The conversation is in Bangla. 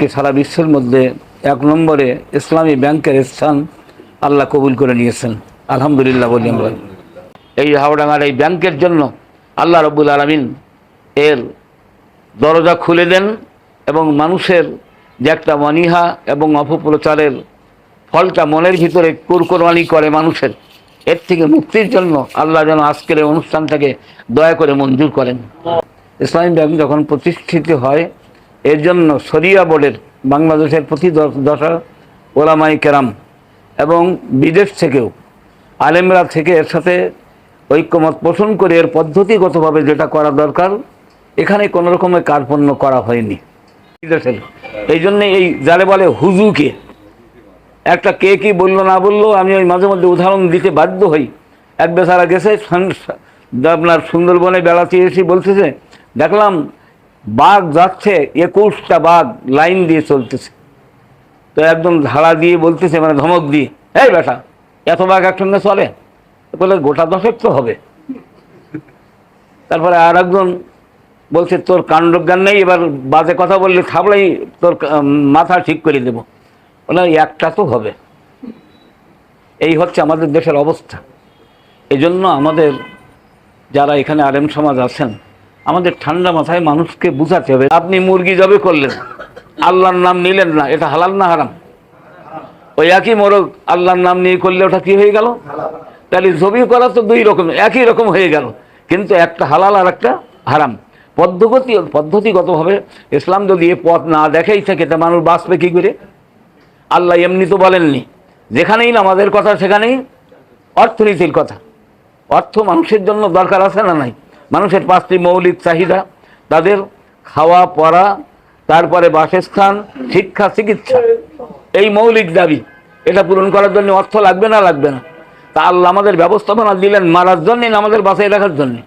সারা বিশ্বের মধ্যে এক নম্বরে ইসলামী ব্যাংকের স্থান আল্লাহ কবুল করে নিয়েছেন। আলহামদুলিল্লাহ বলি আমরা। এই হাওড়াঙ্গার এই ব্যাংকের জন্য আল্লাহ রব্বুল আলামিন এর দরজা খুলে দেন এবং মানুষের যে একটা অনীহা এবং অপপ্রচারের ফলটা মনের ভিতরে কুরকুরবানি করে মানুষের, এর থেকে মুক্তির জন্য আল্লাহ যেন আজকের এই অনুষ্ঠানটাকে দয়া করে মঞ্জুর করেন। ইসলামী ব্যাংক যখন প্রতিষ্ঠিত হয়, এর জন্য শরিয়া বোর্ডের বাংলাদেশের প্রতি দশা ওলামাই কেরাম এবং বিদেশ থেকেও আলেমরা থেকে এর সাথে ঐক্যমত পোষণ করে এর পদ্ধতিগতভাবে যেটা করা দরকার, এখানে কোনো রকমের কার্পণ্য করা হয়নি বিদেশের। এই জন্যে এই যারে বলে হুজুকে, একটা কে কি বললো না বললো, আমি ওই মাঝে মধ্যে উদাহরণ দিতে বাধ্য হই। এক বেচারা গেছে আপনার সুন্দরবনে বেড়াতে এসে বলতেছে, দেখলাম বাঘ যাচ্ছে, 21টা বাঘ লাইন দিয়ে চলতেছে। তো একদম ধারা দিয়ে বলতেছে, মানে ধমক দিয়ে, এই বেটা এত বাঘ একসঙ্গে চলে? বলে গোটা 10 তো হবে। তারপরে আর একজন বলছে, তোর কাণ্ডজ্ঞান নেই, এবার বাজে কথা বললে থাবলাই তোর মাথা ঠিক করে দেবো। বলে একটা তো হবে। এই হচ্ছে আমাদের দেশের অবস্থা। এই জন্য আমাদের যারা এখানে আলেম সমাজ আছেন, আমাদের ঠান্ডা মাথায় মানুষকে বুঝাতে হবে। আপনি মুরগি জবে করলেন, আল্লাহর নাম নিলেন না, এটা হালাল না হারাম? ওই একই মোরগ আল্লাহর নাম নিয়ে করলে ওটা কি হয়ে গেল? তাহলে জবি করা তো দুই রকম, একই রকম হয়ে গেল, কিন্তু একটা হালাল আর একটা হারাম। পদ্ধতিগতভাবে ইসলাম যদি এ পথ না দেখাই থাকে, তা মানুষ বাঁচবে কী করে? আল্লাহ এমনি তো বলেননি, যেখানেই নামাজের কথা সেখানেই অর্থনীতির কথা। অর্থ মানুষের জন্য দরকার আছে না নাই? মানুষের 5টি মৌলিক চাহিদা, তাদের খাওয়া পড়া, তারপরে বাসস্থান, শিক্ষা, চিকিৎসা, এই মৌলিক দাবি। এটা পূরণ করার জন্য অর্থ লাগবে না? লাগবে না? তা আল্লাহ আমাদের ব্যবস্থাপনা দিলেন মারার জন্যে না আমাদের বাঁচাই রাখার জন্যে?